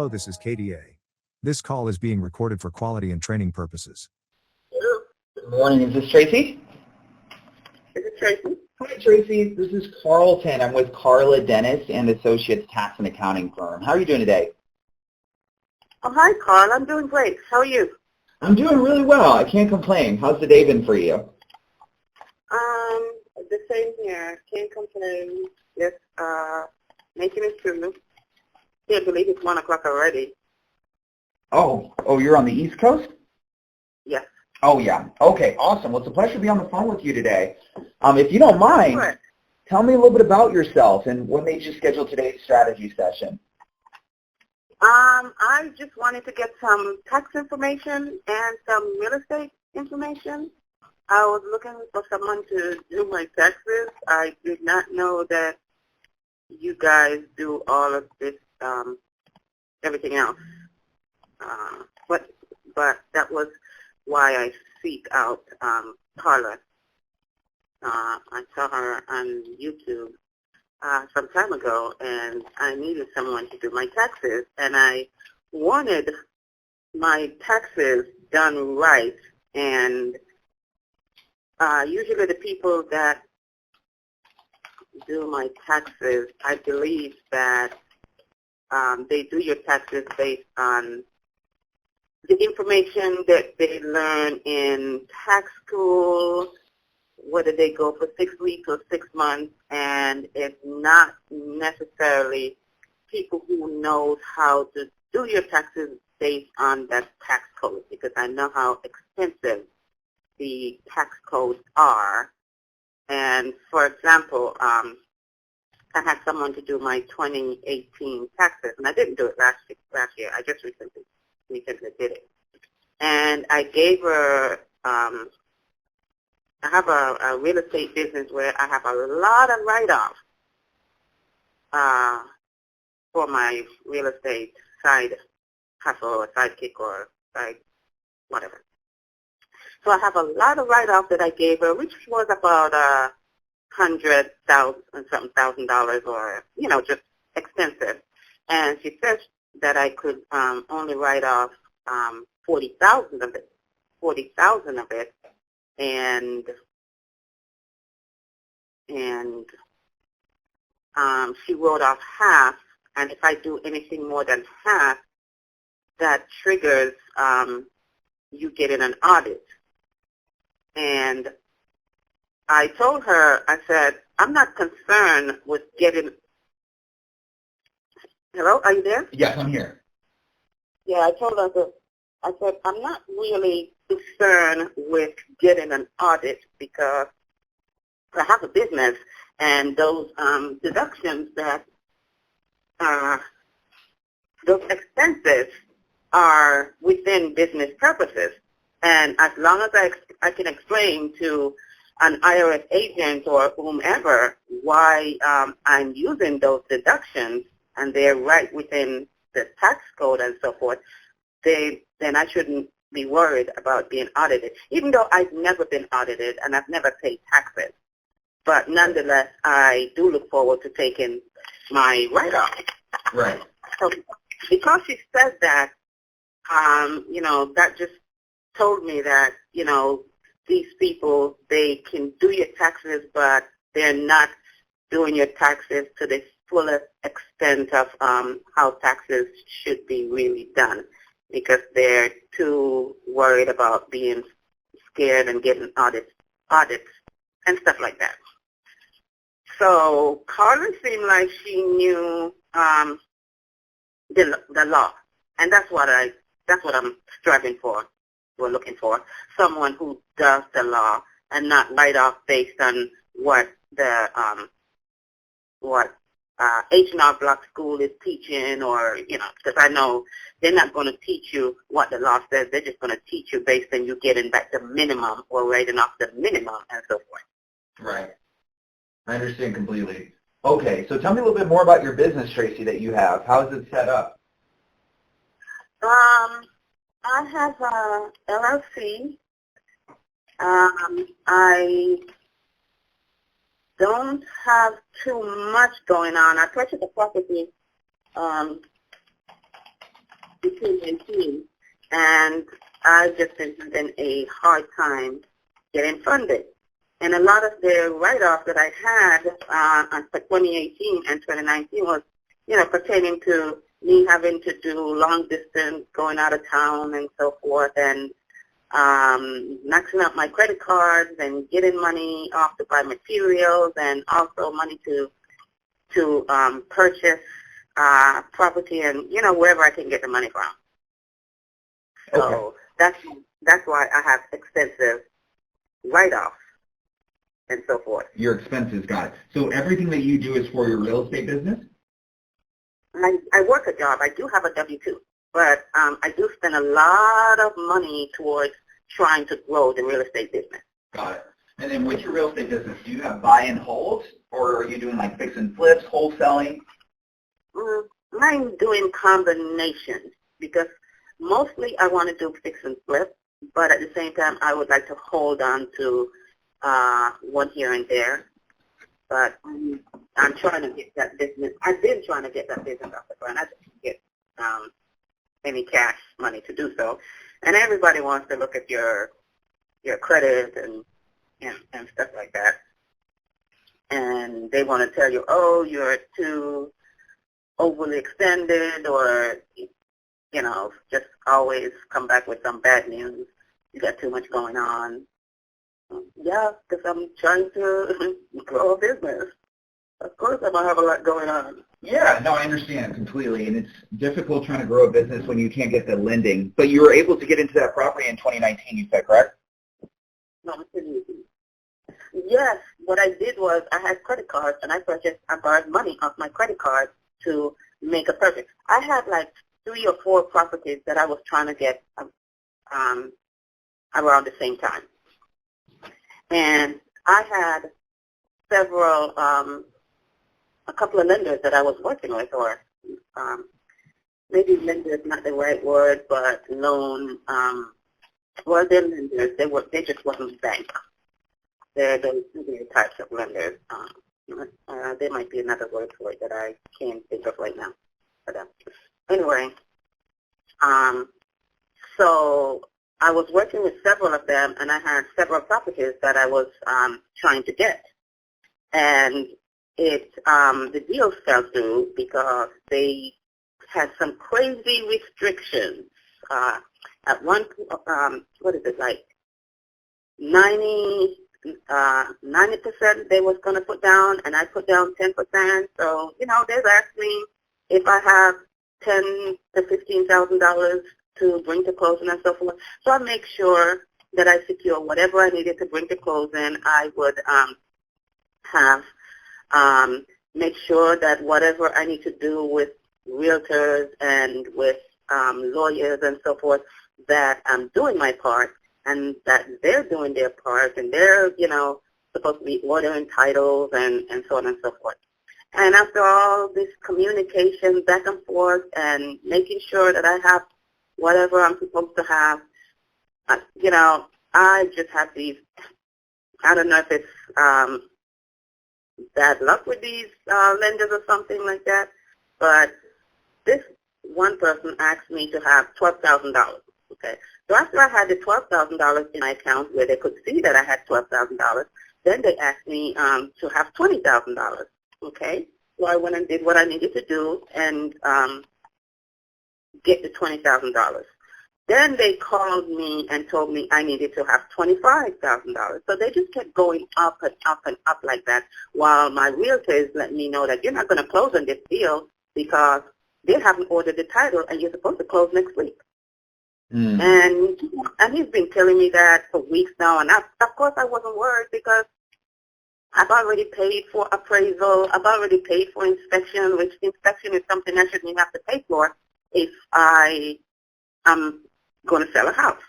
Hello, this is KDA. This call is being recorded for quality and training purposes. Good morning. Is this Tracy? Is it Tracy? Hi, Tracy. This is Carlton. I'm with Carla Dennis and Associates Tax and Accounting Firm. How are you doing today? Oh, hi, Carl. I'm doing great. How are you? I'm doing really well. I can't complain. How's the day been for you? The same here. Can't complain. Just making it through. Can't believe it's 1 o'clock already. Oh, you're on the East Coast? Yes. Oh, yeah. Okay, awesome. Well, it's a pleasure to be on the phone with you today. If you don't mind, Sure. tell me a little bit about yourself and what made you schedule today's strategy session. I just wanted to get some tax information and some real estate information. I was looking for someone to do my taxes. I did not know that you guys do all of this, everything else. But that was why I seek out Carla. I saw her on YouTube some time ago, and I needed someone to do my taxes, and I wanted my taxes done right. And usually the people that do my taxes, I believe that they do your taxes based on the information that they learn in tax school, whether they go for 6 weeks or 6 months, and it's not necessarily people who knows how to do your taxes based on that tax code, because I know how expensive the tax codes are. And for example, I had someone to do my 2018 taxes, and I didn't do it last year. I just recently did it. And I gave her, I have a real estate business where I have a lot of write-offs for my real estate side hustle or sidekick or side whatever. So I have a lot of write-offs that I gave her, which was about $100,000 or, just expensive. And she said that I could only write off 40,000 of it, and she wrote off half. And if I do anything more than half, that triggers you getting an audit. And I told her, I said, I'm not concerned with getting. Hello, are you there? Yes, I'm here. Yeah, I told her that. I said, I'm not really concerned with getting an audit because I have a business, and those deductions that those expenses are within business purposes. And as long as I can explain to an IRS agent or whomever why I'm using those deductions, and they're right within the tax code and so forth, then I shouldn't be worried about being audited, even though I've never been audited and I've never paid taxes. But nonetheless, I do look forward to taking my write-off. Right. So because she said that, that just told me that, these people, they can do your taxes, but they're not doing your taxes to the fullest extent of how taxes should be really done, because they're too worried about being scared and getting audits and stuff like that. So Carla seemed like she knew the law, and that's what I'm striving for. We're looking for someone who does the law and not write off based on what the H&R Block school is teaching, or because I know they're not going to teach you what the law says. They're just going to teach you based on you getting back the minimum or writing off the minimum and so forth. Right. I understand completely. Okay, so tell me a little bit more about your business, Tracy, that you have. How is it set up? I have a LLC. I don't have too much going on. I purchased a property 2018, and I've just been having a hard time getting funded. And a lot of the write-off that I had for 2018 and 2019 was, pertaining to me having to do long distance, going out of town and so forth, and maxing out my credit cards and getting money off to buy materials, and also money to purchase property and, wherever I can get the money from. So that's why I have extensive write-offs and so forth. Your expenses, got it. So everything that you do is for your real estate business? I work a job. I do have a W-2, but I do spend a lot of money towards trying to grow the real estate business. Got it. And then with your real estate business, do you have buy and hold, or are you doing like fix and flips, wholesaling? I'm doing combinations because mostly I want to do fix and flip, but at the same time I would like to hold on to one here and there. But I'm trying to get that business. I've been trying to get that business off the ground. I just can't get any cash money to do so. And everybody wants to look at your credit and stuff like that. And they want to tell you, oh, you're too overly extended, or, just always come back with some bad news. You got too much going on. Yeah, because I'm trying to grow a business. Of course I'm going to have a lot going on. Yeah, no, I understand completely. And it's difficult trying to grow a business when you can't get the lending. But you were able to get into that property in 2019, you said, correct? No, yes, what I did was I had credit cards, and I borrowed money off my credit card to make a purchase. I had like 3 or 4 properties that I was trying to get around the same time. And I had several, a couple of lenders that I was working with, or maybe lender is not the right word, but loan, well, they're lenders. They just wasn't bank. They're those types of lenders. There might be another word for it that I can't think of right now. But anyway, so I was working with several of them, and I had several properties that I was trying to get. And the deal fell through because they had some crazy restrictions. At one, what is it, like 90% they was going to put down, and I put down 10%. So, they've asked me if I have $10,000 to $15,000 to bring to closing and so forth. So I make sure that I secure whatever I needed to bring to closing. I would make sure that whatever I need to do with realtors and with lawyers and so forth, that I'm doing my part, and that they're doing their part, and they're, supposed to be ordering titles and so on and so forth. And after all this communication back and forth and making sure that I have whatever I'm supposed to have, I just have these, I don't know if it's bad luck with these lenders or something like that, but this one person asked me to have $12,000. Okay, so after I had the $12,000 in my account where they could see that I had $12,000, then they asked me to have $20,000. Okay, so I went and did what I needed to do and get the $20,000. Then they called me and told me I needed to have $25,000. So they just kept going up and up and up like that, while my realtors let me know that you're not going to close on this deal because they haven't ordered the title and you're supposed to close next week. And he's been telling me that for weeks now, and of course I wasn't worried because I've already paid for appraisal, I've already paid for inspection, which inspection is something I shouldn't have to pay for if I am going to sell a house,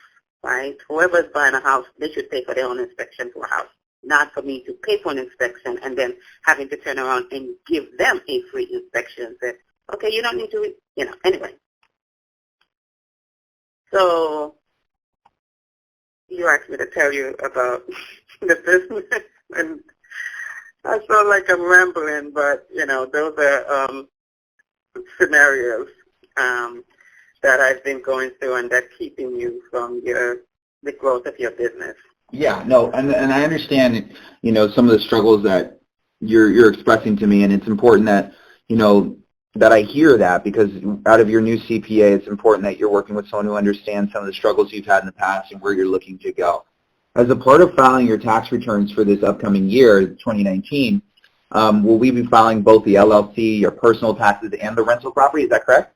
right? Whoever is buying a house, they should pay for their own inspection for a house, not for me to pay for an inspection and then having to turn around and give them a free inspection and say, okay, you don't need to, anyway. So you asked me to tell you about the business, and I feel like I'm rambling, but, those are scenarios that that I've been going through and that's keeping you from the growth of your business. Yeah, no, and I understand, some of the struggles that you're expressing to me, and it's important that, that I hear that, because out of your new CPA, it's important that you're working with someone who understands some of the struggles you've had in the past and where you're looking to go. As a part of filing your tax returns for this upcoming year, 2019, will we be filing both the LLC, your personal taxes, and the rental property? Is that correct?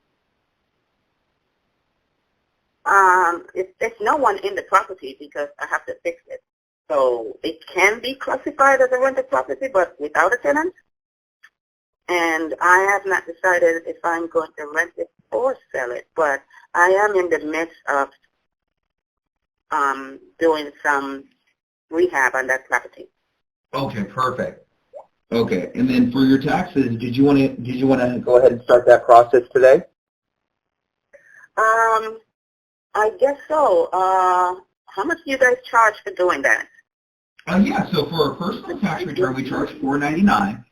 There's no one in the property because I have to fix it. So it can be classified as a rental property, but without a tenant. And I have not decided if I'm going to rent it or sell it, but I am in the midst of doing some rehab on that property. Okay, perfect. Okay, and then for your taxes, did you want to go ahead and start that process today? I guess so. How much do you guys charge for doing that? Yeah, so for a personal tax return, we charge $4.99.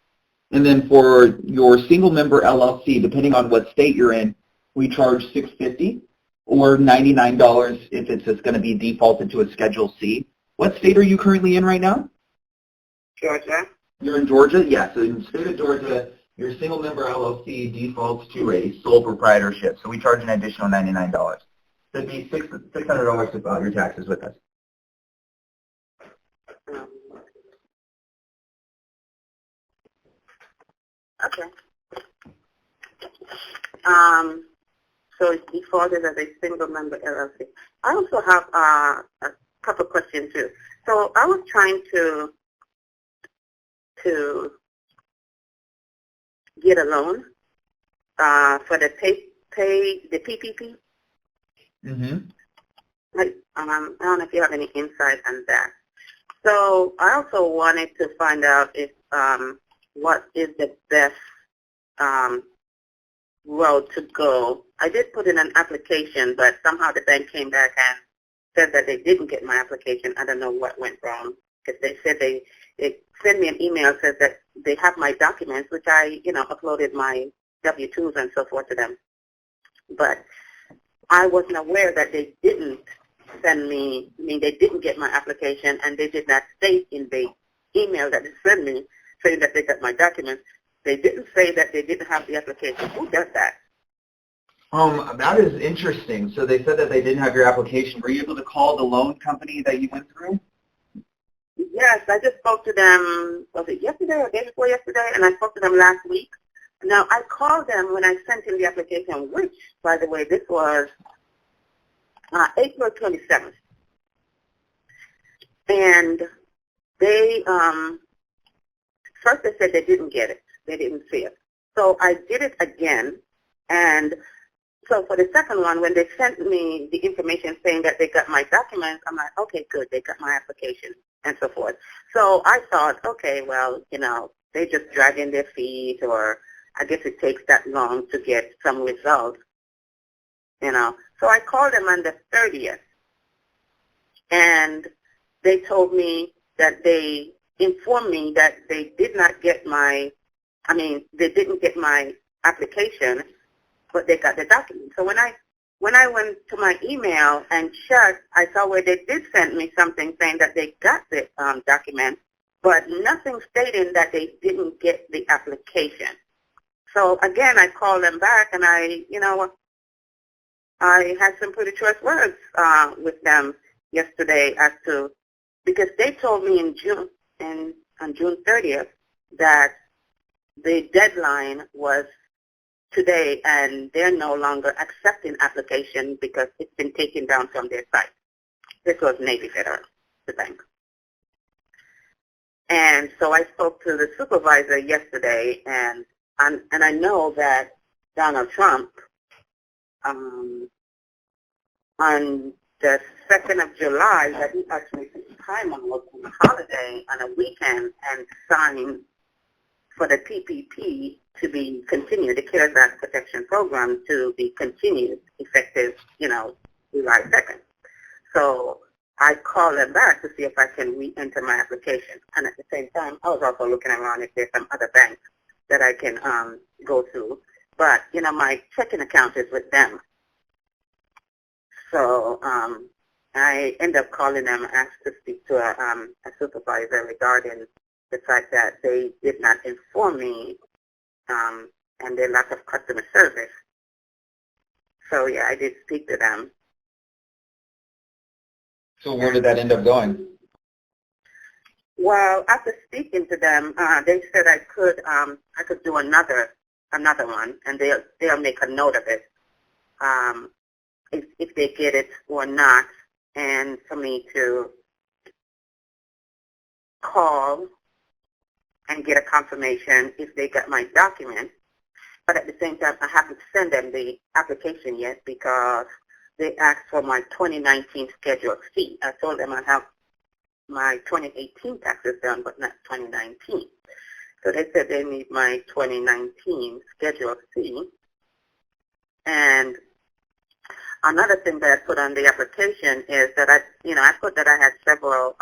And then for your single member LLC, depending on what state you're in, we charge $6.50 or $99 if it's just going to be defaulted to a Schedule C. What state are you currently in right now? Georgia. You're in Georgia? Yeah, so in the state of Georgia, your single member LLC defaults to a sole proprietorship, so we charge an additional $99. So it'd be $600 to file your taxes with us. Okay. So it's defaulted as a single member LLC. I also have a couple questions too. So I was trying to get a loan for the the PPP. Mm-hmm. Like, I don't know if you have any insight on that. So I also wanted to find out if what is the best road to go. I did put in an application, but somehow the bank came back and said that they didn't get my application. I don't know what went wrong, because they said they sent me an email, says that they have my documents, which I, uploaded my W-2s and so forth to them. But I wasn't aware that they didn't send me, they didn't get my application, and they did not state in the email that they sent me saying that they got my documents. They didn't say that they didn't have the application. Who does that? That is interesting. So they said that they didn't have your application. Were you able to call the loan company that you went through? Yes, I just spoke to them, was it yesterday or day before yesterday? And I spoke to them last week. Now, I called them when I sent in the application, which, by the way, this was April 27th. And they, first they said they didn't get it. They didn't see it. So I did it again. And so for the second one, when they sent me the information saying that they got my documents, I'm like, okay, good, they got my application and so forth. So I thought, okay, well, they just dragging their feet, or I guess it takes that long to get some results, So I called them on the 30th, and they told me that they informed me that they did not get they didn't get my application, but they got the document. So when I went to my email and checked, I saw where they did send me something saying that they got the document, but nothing stating that they didn't get the application. So again, I called them back, and I had some pretty choice words with them yesterday because they told me on June 30th that the deadline was today, and they're no longer accepting application because it's been taken down from their site. This was Navy Federal, the bank. And so I spoke to the supervisor yesterday, and I know that Donald Trump, on the 2nd of July, that he actually took time on a holiday on a weekend and signed for the PPP to be continued, the CARES Act Protection Program to be continued effective, July 2nd. So I called them back to see if I can re-enter my application. And at the same time, I was also looking around if there's some other banks that I can go to. But, my checking account is with them. So I ended up calling them and asked to speak to a supervisor regarding the fact that they did not inform me and their lack of customer service. So yeah, I did speak to them. So where did that end up going? Well, after speaking to them, they said I could do another one, and they'll make a note of it, if they get it or not, and for me to call and get a confirmation if they got my document. But at the same time, I haven't sent them the application yet because they asked for my 2019 scheduled fee. I told them I have my 2018 taxes done, but not 2019. So they said they need my 2019 scheduled fee. And another thing that I put on the application is that I put that I had several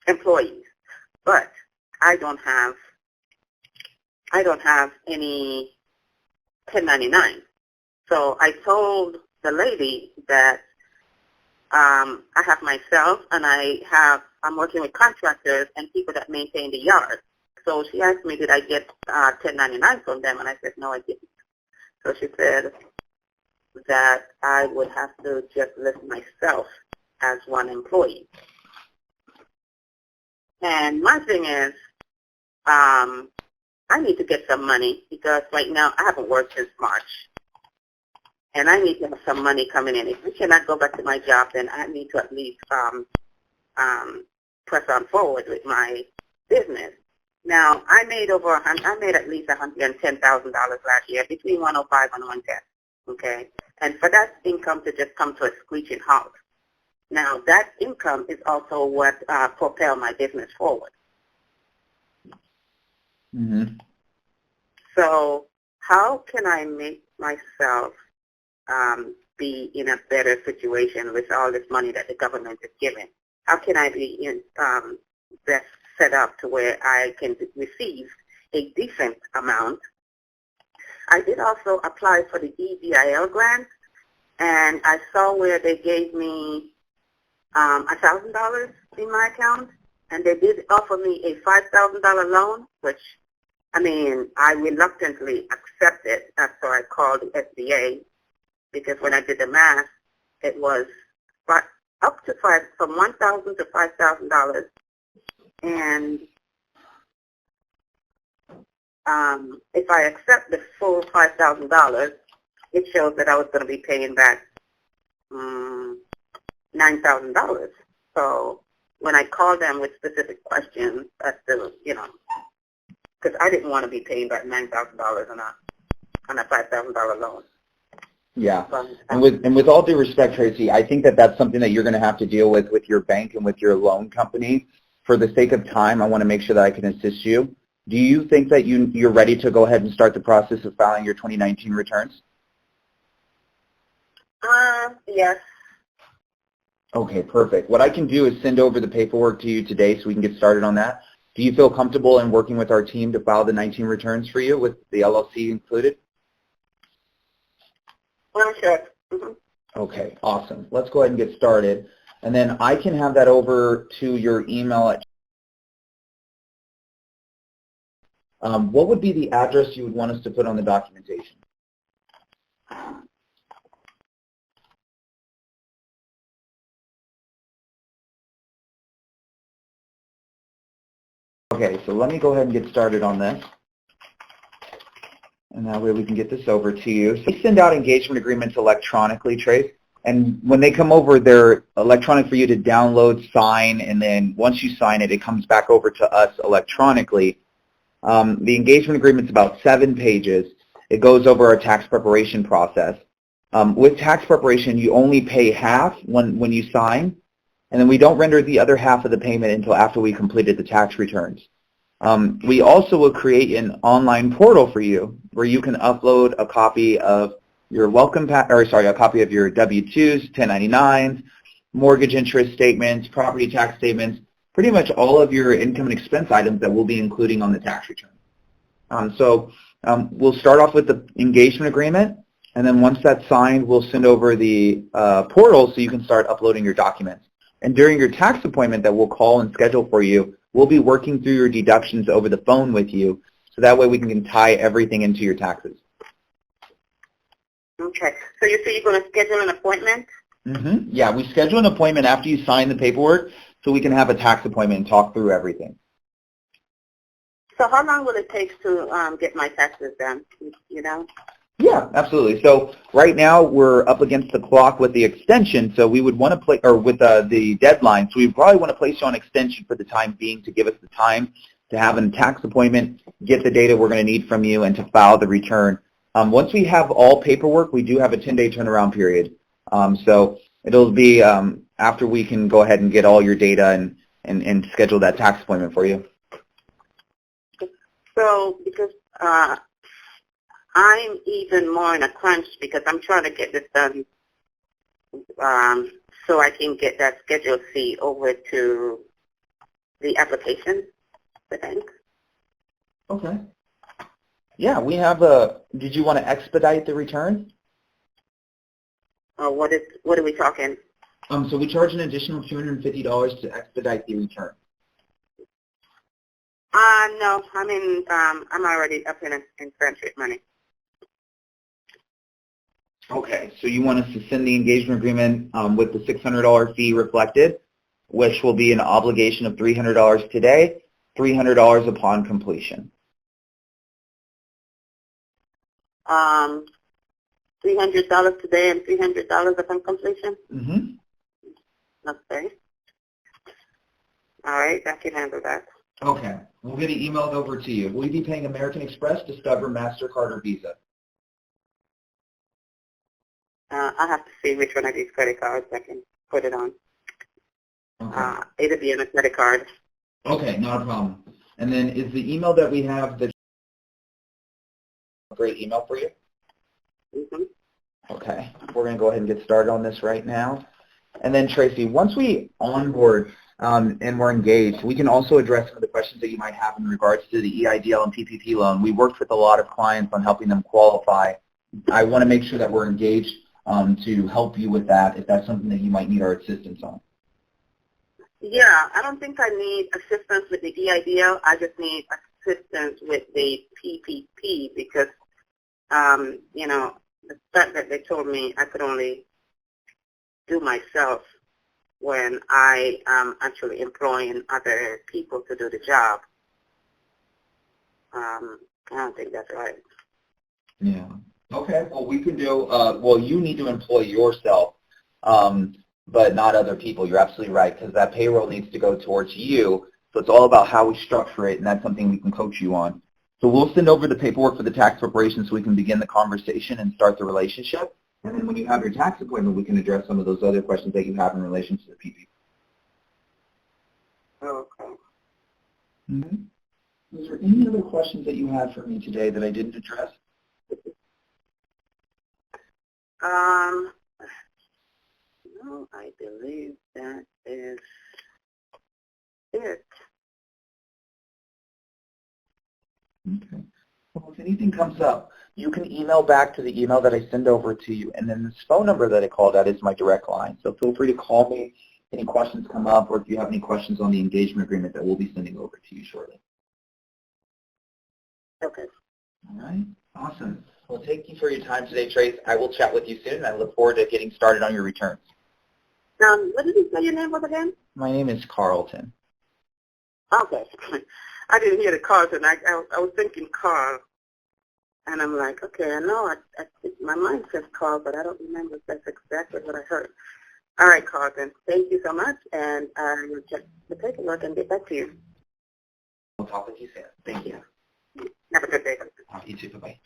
employees, but I don't have any 1099. So I told the lady that I have myself, and I'm working with contractors and people that maintain the yard. So she asked me, did I get 1099 from them? And I said, no, I didn't. So she said that I would have to just list myself as one employee. And my thing is, I need to get some money because right now I haven't worked since March. And I need to have some money coming in. If we cannot go back to my job, then I need to at least press on forward with my business. Now, I made at least $110,000 last year, between 105 and 110. Okay, and for that income to just come to a screeching halt. Now, that income is also what propelled my business forward. Mm-hmm. So, how can I make myself be in a better situation with all this money that the government is giving? How can I be best set up to where I can receive a decent amount? I did also apply for the EBIL grant, and I saw where they gave me $1,000 in my account, and they did offer me a $5,000 loan, which, I mean, I reluctantly accepted. So I called the SBA, because when I did the math, it was up to from $1,000 to $5,000, and if I accept the full $5,000, it shows that I was going to be paying back $9,000. So when I called them with specific questions as to, because I didn't want to be paying back $9,000 on a $5,000 loan. Yeah, and with all due respect, Tracy, I think that that's something that you're going to have to deal with your bank and with your loan company. For the sake of time, I want to make sure that I can assist you. Do you think that you're ready to go ahead and start the process of filing your 2019 returns? Yes. Okay, perfect. What I can do is send over the paperwork to you today so we can get started on that. Do you feel comfortable in working with our team to file the 19 returns for you with the LLC included? Sure. Mm-hmm. Okay, awesome. Let's go ahead and get started. And then I can have that over to your email at what would be the address you would want us to put on the documentation? Okay, so let me go ahead and get started on this. And that way we can get this over to you. So we send out engagement agreements electronically, Trace. And when they come over, they're electronic for you to download, sign, and then once you sign it, it comes back over to us electronically. The engagement agreement's about 7 pages. It goes over our tax preparation process. With tax preparation, you only pay half when you sign, and then we don't render the other half of the payment until after we completed the tax returns. We also will create an online portal for you where you can upload a copy of your a copy of your W-2s, 1099s, mortgage interest statements, property tax statements, pretty much all of your income and expense items that we'll be including on the tax return. We'll start off with the engagement agreement, And then once that's signed, we'll send over the portal so you can start uploading your documents. And during your tax appointment that we'll call and schedule for you, we'll be working through your deductions over the phone with you, so that way we can tie everything into your taxes. Okay. So you say you're going to schedule an appointment? Mm-hmm. Yeah, we schedule an appointment after you sign the paperwork so we can have a tax appointment and talk through everything. So how long will it take to get my taxes done, you know? Yeah, absolutely. So right now we're up against the clock with the extension, so we would want to play, or with the deadline, so we probably want to place you on extension for the time being to give us the time to have a tax appointment, get the data we're going to need from you, and to file the return. Once we have all paperwork, we do have a 10-day turnaround period. So it'll be after we can go ahead and get all your data and schedule that tax appointment for you. So because I'm even more in a crunch because I'm trying to get this done so I can get that Schedule C over to the application, I think. Okay. Yeah, we have a, did you want to expedite the return? What are we talking? So we charge an additional $250 to expedite the return. No, I'm already up in crunch with money. Okay, so you want us to send the engagement agreement with the $600 fee reflected, which will be an obligation of $300 today, $300 upon completion. $300 today and $300 upon completion? Mm-hmm. Okay. All right, I can handle that. Okay, we'll get it emailed over to you. Will you be paying American Express, Discover, MasterCard, or Visa? I have to see which one of these credit cards I can put it on. Okay. It'll be on a credit card. Okay, not a problem. And then is the email that we have the great email for you? Mm-hmm. Okay, we're going to go ahead and get started on this right now. And then Tracy, once we onboard and we're engaged, we can also address some of the questions that you might have in regards to the EIDL and PPP loan. We worked with a lot of clients on helping them qualify. I want to make sure that we're engaged to help you with that if that's something that you might need our assistance on. Yeah, I don't think I need assistance with the EIDL. I just need assistance with the PPP because, you know, the fact that they told me I could only do myself when I am actually employing other people to do the job. I don't think that's right. Yeah. Okay. Well, we can do, well, you need to employ yourself, but not other people. You're absolutely right, because that payroll needs to go towards you. So it's all about how we structure it, and that's something we can coach you on. So we'll send over the paperwork for the tax preparation so we can begin the conversation and start the relationship. And then when you have your tax appointment, we can address some of those other questions that you have in relation to the PPP. Okay. Mm-hmm. Was there any other questions that you had for me today that I didn't address? No, I believe that is it. Okay. Well, if anything comes up, you can email back to the email that I send over to you, and then this phone number that I called out is my direct line. So feel free to call me if any questions come up, or if you have any questions on the engagement agreement that we'll be sending over to you shortly. Okay. All right. Awesome. Well, thank you for your time today, Trace. I will chat with you soon, and I look forward to getting started on your returns. What did you say your name was again? My name is Carlton. Okay. I didn't hear the Carlton. I was thinking Carl. And I'm like, okay, I know. I think my mind says Carl, but I don't remember if that's exactly what I heard. All right, Carlton. Thank you so much. And I will check the paperwork and get back to you. We'll talk with you soon. Thank you. Have a good day. You too. Bye-bye.